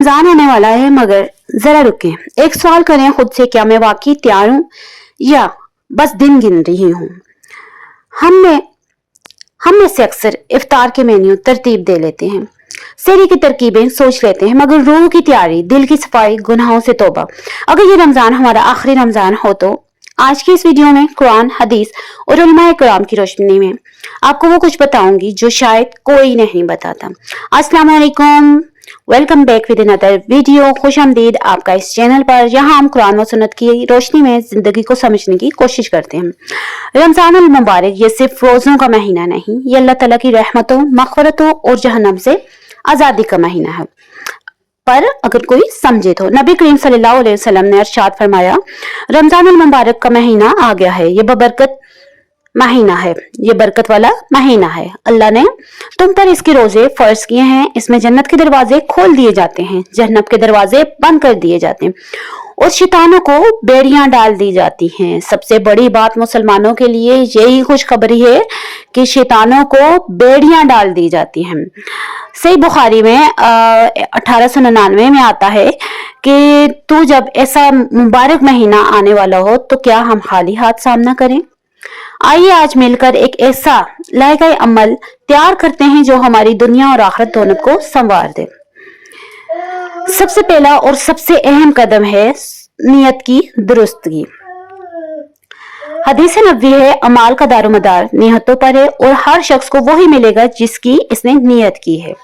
रमजान आने वाला है, मगर जरा रुकें, एक सवाल करें खुद से, क्या मैं वाकई तैयार हूं या बस दिन गिन रही हूं। हमने हम में से अक्सर इफ्तार के मेन्यू तरतीब दे लेते हैं, सेहरी की तरकीबें सोच लेते हैं, मगर रूह की तैयारी, दिल की सफाई, गुनाहों से तौबा। अगर ये रमजान हमारा आखिरी रमजान हो तो आज की इस वीडियो में कुरान, हदीस और उलमाए किराम की रोशनी में आपको वो कुछ बताऊंगी जो शायद कोई नहीं बताता। अस्सलाम वालेकुम, welcome back with another video. खुश आमदीद आपका इस चैनल पर, जहां हम कुरान व सुन्नत की रोशनी में जिंदगी को समझने की कोशिश करते हैं। रमजान अल मुबारक ये सिर्फ रोजों का महीना नहीं, ये अल्लाह ताला की रहमतों, मग़फ़िरतों और जहन्नम से आजादी का महीना है। पर अगर कोई समझे तो नबी करीम सल्लल्लाहु अलैहि वसल्लम ने इरशाद फरमाया, रमजान अल मुबारक का महीना आ गया है, ये बबरकत महीना है, ये बरकत वाला महीना है। अल्लाह ने तुम पर इसके रोजे फर्ज किए हैं, इसमें जन्नत के दरवाजे खोल दिए जाते हैं, जहन्नम के दरवाजे बंद कर दिए जाते हैं और शैतानों को बेड़ियां डाल दी जाती हैं। सबसे बड़ी बात मुसलमानों के लिए यही खुशखबरी है कि शैतानों को बेड़ियां डाल दी जाती हैं। सही बुखारी में 1899 में आता है कि तू जब ऐसा मुबारक महीना आने वाला हो तो क्या हम खाली हाथ सामना करें। आइए आज मिलकर एक ऐसा लायक अमल तैयार करते हैं जो हमारी दुनिया और आखिरत दोनों को संवार दे। सबसे पहला और सबसे अहम कदम है नियत की दुरुस्तगी। हदीस नबवी है, अमाल का दारोमदार नियतों पर है और हर शख्स को वही मिलेगा जिसकी इसने नियत की है।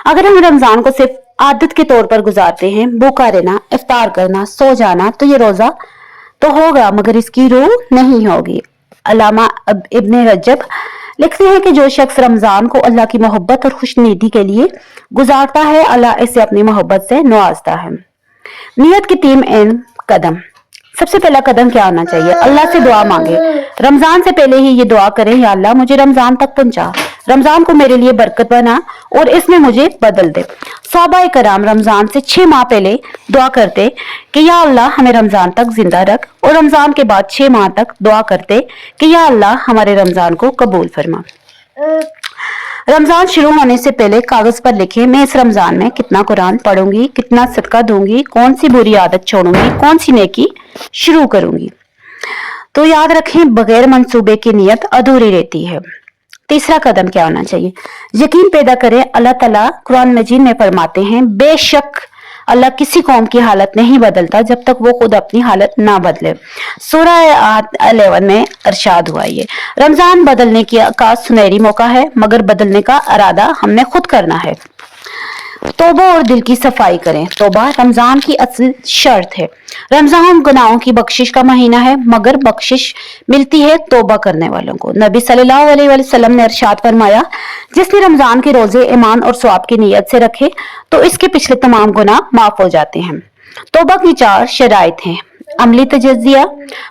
अगर हम रमजान को सिर्फ आदत के तौर पर गुजारते हैं, भूखा रहना, इफ्तार करना, सो जाना, तो ये रोजा तो होगा मगर इसकी रूह नहीं होगी। अल्लामा इब्ने रजब लिखते हैं कि जो शख्स रमजान को अल्लाह की मोहब्बत और खुशनुदी के लिए गुजारता है, अल्लाह इसे अपनी मोहब्बत से नवाजता है। नियत की 3 अहम कदम। सबसे पहला कदम क्या होना चाहिए? अल्लाह से दुआ मांगे। रमजान से पहले ही ये दुआ करें, या अल्लाह मुझे रमजान तक पहुंचा, रमजान को मेरे लिए बरकत बना और इसमें मुझे बदल दे। सहाबाए कराम रमजान से 6 माह पहले दुआ करते कि या अल्लाह हमें रमजान तक जिंदा रख, और रमजान के बाद 6 माह तक दुआ करते कि या अल्लाह हमारे रमजान को कबूल फरमा। रमजान शुरू होने से पहले कागज पर लिखें, मैं इस रमजान में कितना कुरान पढ़ूंगी, कितना सदका दूंगी, कौन सी बुरी आदत छोड़ूंगी, कौन सी नेकी शुरू करूंगी। तो याद रखें, बगैर मंसूबे की नियत अधूरी रहती है। तीसरा कदम क्या होना चाहिए? यकीन पैदा करें, अल्लाह ताला कुरान मजीद में फरमाते हैं, बेशक अल्लाह किसी कौम की हालत नहीं बदलता जब तक वो खुद अपनी हालत ना बदले। सूरह 11 में इरशाद हुआ ये। रमजान बदलने का सुनहरी मौका है, मगर बदलने का इरादा हमने खुद करना है। तौबा और दिल की सफाई करें। तौबा रमजान की असल शर्त है। रमजान गुनाहों की बख्शिश का महीना है, मगर बख्शिश मिलती है तौबा करने वालों को। नबी सल्लल्लाहु अलैहि वसल्लम ने इरशाद फरमाया, जिसने रमजान के रोजे ईमान और सवाब की नीयत से रखे तो इसके पिछले तमाम गुनाह माफ हो जाते हैं। तौबा की 4 शराइत हैं। अमली तजज़िया,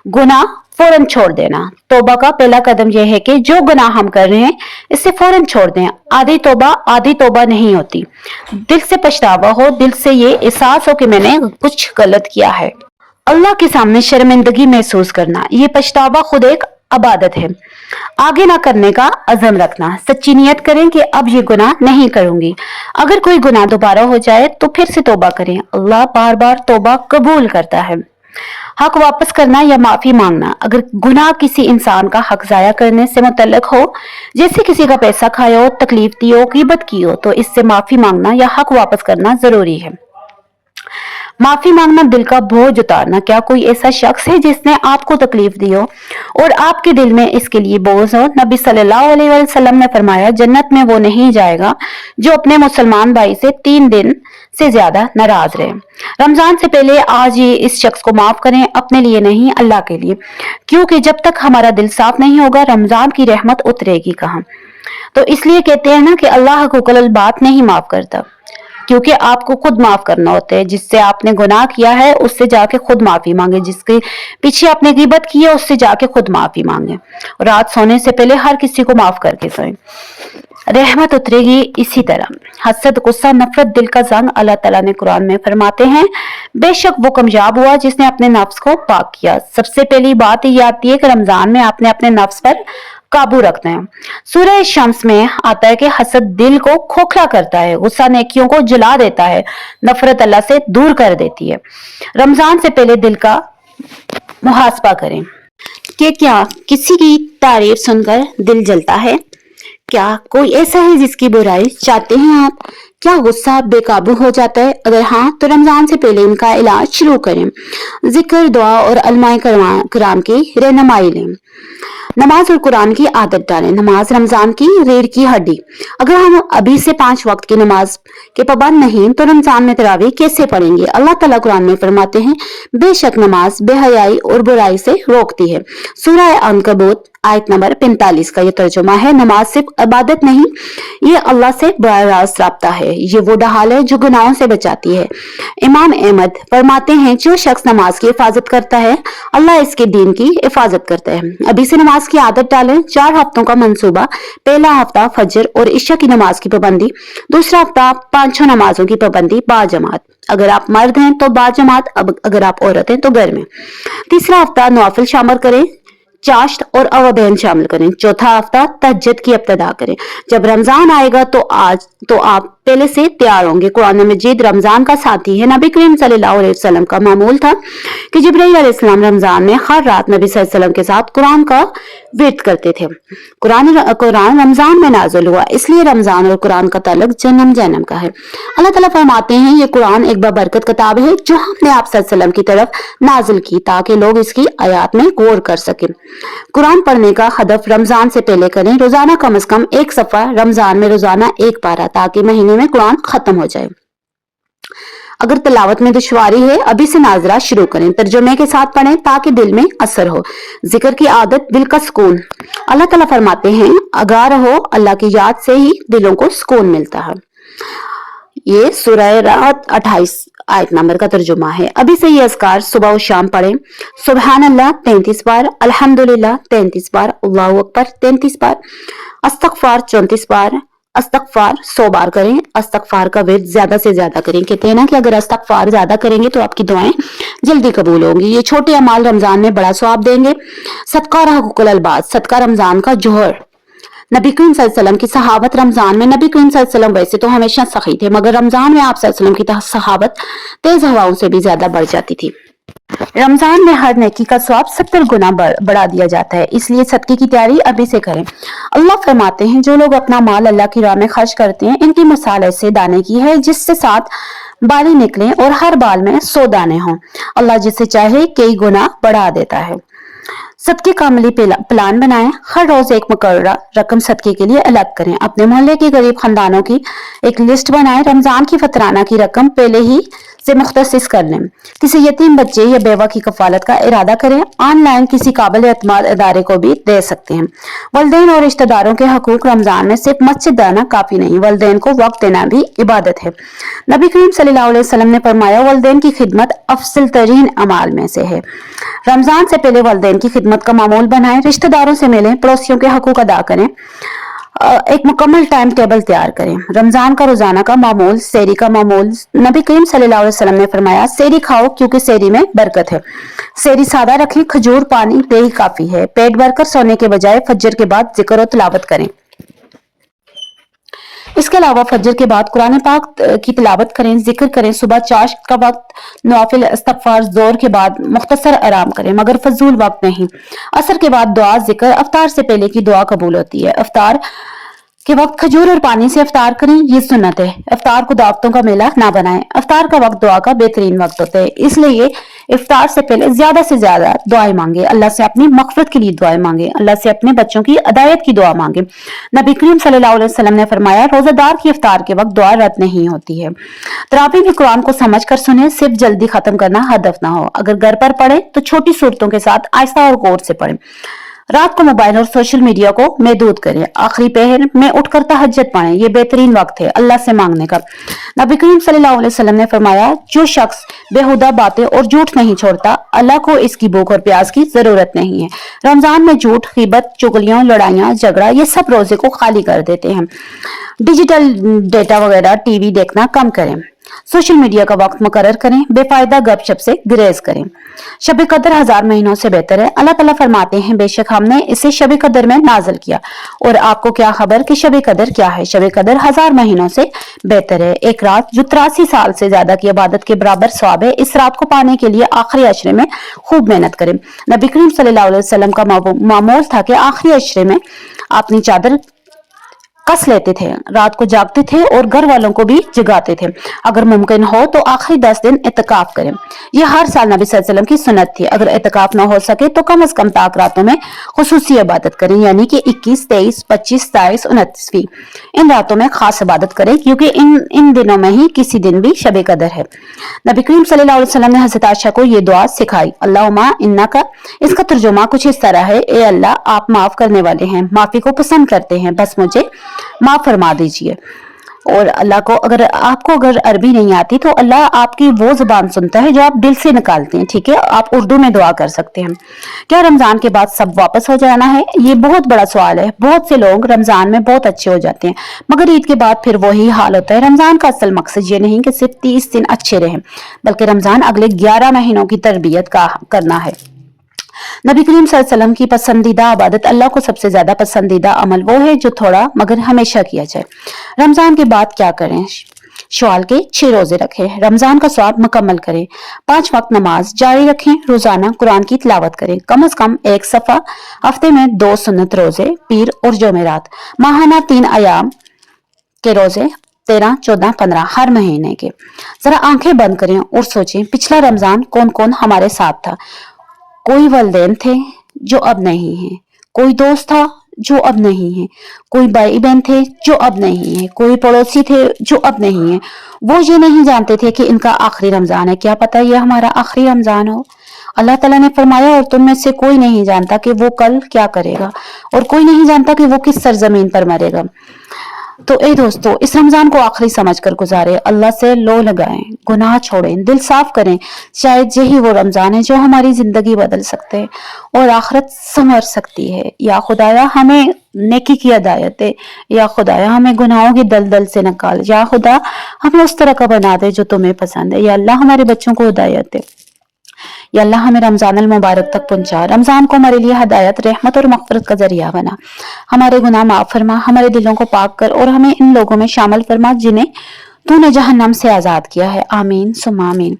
गुनाह फौरन छोड़ देना। तौबा का पहला कदम यह है कि जो गुनाह हम कर रहे हैं इसे फौरन छोड़ दें। आधी तौबा नहीं होती। दिल से पछतावा हो, दिल से ये एहसास हो कि मैंने कुछ गलत किया है। अल्लाह के सामने शर्मिंदगी महसूस करना, ये पछतावा खुद एक इबादत है। आगे ना करने का अज़म रखना, सच्ची नियत करें कि अब ये गुनाह नहीं करूंगी। अगर कोई गुनाह दोबारा हो जाए तो फिर से तौबा करें। अल्लाह बार बार तौबा कबूल करता है। हक वापस करना या माफी मांगना। अगर गुनाह किसी इंसान का हक जाया करने से मुतल्लक हो, जैसे किसी का पैसा खाया हो, तकलीफ दी हो, ग़ीबत की हो, तो इससे माफी मांगना या हक वापस करना जरूरी है। माफी मांगना, दिल का बोझ उतारना। क्या कोई ऐसा शख्स है जिसने आपको तकलीफ दी हो और आपके दिल में इसके लिए बोझ हो? नबी सल्लल्लाहु अलैहि वसल्लम ने फरमाया, जन्नत में वो नहीं जाएगा जो अपने मुसलमान भाई से 3 दिन से ज्यादा नाराज रहे। रमजान से पहले आज ये इस शख्स को माफ करें, अपने लिए नहीं, अल्लाह के लिए, क्योंकि जब तक हमारा दिल साफ नहीं होगा रमजान की रहमत उतरेगी कहाँ। तो इसलिए कहते हैं ना कि अल्लाह हुकूकुल बात नहीं माफ करता, क्योंकि आपको खुद माफ करना होता है। जिससे आपने गुनाह किया है उससे जाके खुद माफी मांगे, जिसके पीछे आपने ग़ीबत की है उससे जाके खुद माफी मांगे। रात सोने से पहले हर किसी को माफ करके सोएं, रहमत उतरेगी। इसी तरह हसद, गुस्सा, नफरत, दिल का जंग, अल्लाह ताला ने कुरान में फरमाते हैं, बेशक वो कामयाब हुआ जिसने अपने नफ्स को पाक किया। सबसे पहली बात ये आती है कि रमजान में आपने अपने नफ्स पर काबू रखते हैं। सूरह शम्स में आता है कि हसद दिल को खोखला करता है, गुस्सा नेकियों को जला देता है, नफरत अल्लाह से दूर कर देती है। रमजान से पहले दिल का मुहासबा करें कि क्या किसी की तारीफ सुनकर दिल जलता है? क्या कोई ऐसा है जिसकी बुराई चाहते हैं आप? क्या गुस्सा बेकाबू हो जाता है? अगर हाँ तो रमजान से पहले इनका इलाज शुरू करें। जिक्र, दुआ और अलमाए कराम की रहनुमाई लें। नमाज और कुरान की आदत डालें। नमाज रमजान की रीढ़ की हड्डी। अगर हम अभी से 5 वक्त की नमाज के पाबंद नहीं तो रमजान में तरावी कैसे पढ़ेंगे? अल्लाह ताला कुरान में फरमाते हैं, बेशक नमाज बेहयाई और बुराई से रोकती है। सूरह अनकबूत आयत नंबर 45 का ये तर्जुमा है, नमाज सिर्फ इबादत नहीं, ये अल्लाह से बराह रास्त राब्ता है। ये वो ढाल है जो गुनाहों से बचाती है। इमाम अहमद फरमाते हैं, जो शख्स नमाज की हिफाजत करता है अल्लाह इसके दीन की हिफाजत करता है। अभी से नमाज की आदत डालें। 4 हफ्तों का मंसूबा। पहला हफ्ता फजर और इशा की नमाज की पाबंदी। दूसरा हफ्ता 5 नमाजों की पाबंदी बाजमात। अगर आप मर्द हैं तो बाजमात, अगर आप औरत हैं तो घर में। तीसरा हफ्ता नवाफिल शामिल करें, चाश्त और अवबैन शामिल करें। चौथा हफ्ता तहज्जुद की इब्तिदा करें। जब रमजान आएगा तो आप पहले से तैयार होंगे। कुरान मजीद रमजान का साथी है। नबी करीम सल्लल्लाहु अलैहि वसल्लम का मामूल था कि जिब्राइल अलैहिस्सलाम रमजान में हर रात नबी सल्लल्लाहु अलैहि वसल्लम के साथ कुरान का विर्द करते थे। कुरान रमजान में नाज़िल हुआ, इसलिए रमजान और कुरान का ताल्लुक जन्म जन्म का है। अल्लाह ताला फरमाते हैं, ये कुरान एक बबरकत किताब है जो हमने आप सल्लल्लाहु अलैहि वसल्लम की तरफ नाजिल की ताकि लोग इसकी आयात में गौर कर सकें। कुरान पढ़ने का हदफ रमजान से पहले करें। रोजाना कम से कम 1 सफ़ा, रमजान में रोजाना 1 पारा, ताकि महीने में कुरान खत्म हो जाए। अगर तिलावत में दुश्वारी है अभी से नाजरा शुरू करें। तर्जुमे के साथ पढ़ें ताकि दिल में असर हो। जिक्र की आदत, दिल का सुकून। अल्लाह ताला फरमाते हैं, आगाह रहो, अल्लाह की याद से ही दिलों को सुकून मिलता है। ये सूरह रात 28 आयत नंबर का तर्जुमा है। अभी से ये अज़कार सुबह और शाम पढ़ें। सुबहान अल्लाह 33 बार, अल्हम्दुलिल्लाह 33 बार, अल्लाहु अकबर 33 बार, अस्तगफार 34 बार, अस्तगफार 100 बार करें। अस्तगफार का विर्द ज्यादा से ज्यादा करें। कहते हैं ना कि अगर अस्तगफार ज्यादा करेंगे तो आपकी दुआएं जल्दी कबूल होंगी। ये छोटे अमाल रमजान में बड़ा सवाब देंगे। सदका और हुकूकुल अल्बाद, सदका रमजान का जोहर। नबी करीम सल्लल्लाहु अलैहि वसल्लम की सहाबत रमजान में, नबी करीम सल्लल्लाहु अलैहि वसल्लम वैसे तो हमेशा सखी थे, मगर रमजान में आप सल्लल्लाहु अलैहि वसल्लम की सहाबत तेज हवाओं से भी ज्यादा बढ़ जाती थी। रमजान में हर नेकी का स्वाब 70 गुना बढ़ा दिया जाता है, इसलिए सदके की तैयारी अभी से करें। अल्लाह फरमाते हैं, जो लोग अपना माल अल्लाह की राह में खर्च करते हैं, इनकी मिसाल ऐसे दाने की है जिससे 7 बाली निकले और हर बाल में 100 दाने हों। अल्लाह जिसे चाहे कई गुना बढ़ा देता है। सदके का अमली प्लान बनाएं। हर रोज एक मुकर्रर रकम सदके के लिए अलग करें। अपने मोहल्ले के गरीब खानदानों की एक लिस्ट बनाएं। रमजान की फतराना की रकम पहले ही से मुख्तसिस कर लें। किसी यतीम बच्चे या बेवा की कफालत का इरादा करें। ऑनलाइन किसी काबिल एतमाद इदारे को भी दे सकते हैं। वलदैन और रिश्तेदारों के हकूक रमजान में सिर्फ मस्जिद दाना काफी नहीं, वलदैन को वक्त देना भी इबादत है। नबी करीम सल्लल्लाहु अलैहि वसल्लम ने फरमाया, वलदैन की खिदमत अफसल तरीन अमाल में से है। रमजान से पहले वलदैन की खिदमत का मामूल बनाएं। रिश्तेदारों से मिलें, पड़ोसियों के हकूक अदा करें। एक मुकम्मल टाइम टेबल तैयार करें। रमजान का रोजाना का मामूल, सेहरी का मामूल। नबी करीम सल्लल्लाहु अलैहि वसल्लम ने फरमाया, सेहरी खाओ क्योंकि सेहरी में बरकत है। सेहरी सादा रखें, खजूर, पानी, दही काफी है। पेट भरकर सोने के बजाय फजर के बाद जिक्र और तिलावत करें। इसके अलावा फजर के बाद कुरान पाक की तिलावत करें, जिक्र करें। सुबह चाश का वक्त नवाफिल इस्तगफार, जोर के बाद मुख्तसर आराम करें, मगर फजूल वक्त नहीं। असर के बाद दुआ, जिक्र। अफ्तार से पहले की दुआ कबूल होती है। अफ्तार के वक्त खजूर और पानी से अफ्तार करें, ये सुन्नत है। अफ्तार को दावतों का मेला ना बनाएं। अफ्तार का वक्त दुआ का बेहतरीन वक्त होता है, इसलिए इफ्तार से पहले ज्यादा से ज्यादा दुआएं मांगे। अल्लाह से अपनी मग़फ़िरत के लिए दुआएं मांगे। अल्लाह से अपने बच्चों की अदायत की दुआ मांगे। नबी करीम सल्लल्लाहु अलैहि वसल्लम ने फरमाया, रोजादार की इफ्तार के वक्त दुआ रद्द नहीं होती है। तरावी भी कुरान को समझ कर सुने, सिर्फ जल्दी खत्म करना हदफ ना हो। अगर घर पर पढ़े तो छोटी सूरतों के साथ आहिस्ता और गौर से पढ़ें। रात को मोबाइल और सोशल मीडिया को महदूद करें। आखिरी पहर में उठकर तहज्जुद पढ़ें, ये बेहतरीन वक्त है अल्लाह से मांगने का। नबी करीम सल्लल्लाहु अलैहि वसल्लम ने फरमाया, जो शख्स बेहुदा बातें और झूठ नहीं छोड़ता, अल्लाह को इसकी भूख और प्यास की जरूरत नहीं है। रमजान में झूठ, ग़ीबत, चुगलियां, लड़ाइयां, झगड़ा, ये सब रोजे को खाली कर देते हैं। डिजिटल डेटा वगैरह, टीवी देखना कम करें। सोशल मीडिया का वक्त मुकर्रर करें, बेफायदा गपशप से गुरेज करें। शब कदर 1000 महीनों से बेहतर है। अल्लाह ताला फरमाते हैं, बेशक हमने इसे शब कदर में नाजिल किया, और आपको क्या खबर कि शब कदर क्या है। शब कदर 1000 महीनों से बेहतर है। एक रात जो 83 साल से ज्यादा की इबादत के बराबर सवाब है। इस रात को पाने के लिए आखिरी अशरे में खूब मेहनत करें। नबी करीम सल्लल्लाहु अलैहि वसल्लम का मामूल था कि आखिरी अशरे में अपनी चादर कस लेते थे, रात को जागते थे और घर वालों को भी जगाते थे। अगर मुमकिन हो तो आखिरी 10 दिन इत्तिकाफ करें। यह हर साल नबी सल्लल्लाहु अलैहि वसल्लम की सुन्नत थी। अगर इत्तिकाफ ना हो सके तो कम से कम ताक रातों में खुसूसी इबादत करें, यानी कि 21, 23, 25, 27, 29वीं इन रातों में खास इबादत करें, क्योंकि इन दिनों में ही किसी दिन भी शब कदर है। नबी करीम सल्लल्लाहु अलैहि वसल्लम ने हज़रत आयशा को ये दुआ सिखाई, अल्लाहुम्मा इन्नका। इसका तर्जुमा कुछ इस तरह है, ए अल्लाह आप माफ करने वाले हैं, माफी को पसंद करते हैं, बस मुझे माफ फरमा दीजिए। और अल्लाह को अगर अरबी नहीं आती तो अल्लाह आपकी वो जुबान सुनता है जो आप दिल से निकालते हैं, ठीक है। आप उर्दू में दुआ कर सकते हैं। क्या रमजान के बाद सब वापस हो जाना है? ये बहुत बड़ा सवाल है। बहुत से लोग रमजान में बहुत अच्छे हो जाते हैं, मगर ईद के बाद फिर वही हाल होता है। रमजान का असल मकसद ये नहीं कि सिर्फ 30 दिन अच्छे रहें, बल्कि रमजान अगले 11 महीनों की तरबियत का करना है। नबी करीम सल्लल्लाहु अलैहि वसल्लम की पसंदीदा इबादत, अल्लाह को सबसे ज्यादा पसंदीदा अमल वो है जो थोड़ा मगर हमेशा किया जाए। रमजान के बाद क्या करें? शवाल के 6 रोजे रखें, रमजान का स्वाब मुकम्मल करें, 5 वक्त नमाज जारी रखें, रोजाना कुरान की तिलावत करें, कम से कम 1 सफा, हफ्ते में 2 सुन्नत रोजे पीर और जुमेरात, माहाना 3 अयाम के रोजे 13, 14, 15 हर महीने के। जरा आंखें बंद करें और सोचें, पिछला रमजान कौन कौन हमारे साथ था। कोई वालिदैन थे जो अब नहीं है, कोई दोस्त था जो अब नहीं है, कोई भाई बहन थे जो अब नहीं है, कोई पड़ोसी थे जो अब नहीं है। वो ये नहीं जानते थे कि इनका आखिरी रमजान है, क्या पता ये हमारा आखिरी रमजान हो। अल्लाह ताला ने फरमाया, और तुम में से कोई नहीं जानता कि वो कल क्या करेगा, और कोई नहीं जानता कि वो किस सरजमीन पर मरेगा। तो ए दोस्तों, इस रमजान को आखिरी समझकर गुजारें, अल्लाह से लो लगाएं, गुनाह छोड़ें, दिल साफ करें। शायद यही वो रमजान है जो हमारी जिंदगी बदल सकते हैं और आखिरत संवर सकती है। या खुदाया हमें नेकी की हिदायत दे, या खुदाया हमें गुनाहों की दलदल से निकाल, या खुदा हमें उस तरह का बना दे जो तुम्हें पसंद है। या अल्लाह हमारे बच्चों को हिदायत दे। या अल्लाह हमें रमजान अल मुबारक तक पहुंचा। रमजान को हमारे लिए हदायत, रहमत और मग़फ़िरत का जरिया बना। हमारे गुनाह माफ फरमा, हमारे दिलों को पाक कर, और हमें इन लोगों में शामिल फरमा जिन्हें तूने जहन्नम से आजाद किया है। आमीन सुम्मा आमीन।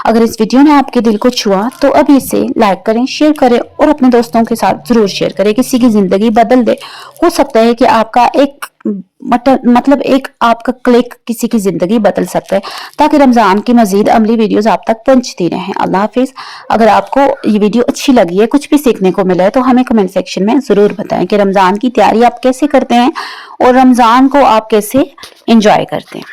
अगर इस वीडियो ने आपके दिल को छुआ तो अभी इसे लाइक करें, शेयर करें और अपने दोस्तों के साथ जरूर शेयर करें। किसी की जिंदगी बदल दे। हो सकता है कि आपका एक एक आपका क्लिक किसी की जिंदगी बदल सकता है, ताकि रमजान की मजीद अमली वीडियोस आप तक पहुंचती रहें। अल्लाह हाफिज। अगर आपको ये वीडियो अच्छी लगी है, कुछ भी सीखने को मिला है, तो हमें कमेंट सेक्शन में जरूर बताएं कि रमजान की तैयारी आप कैसे करते हैं और रमजान को आप कैसे एंजॉय करते हैं।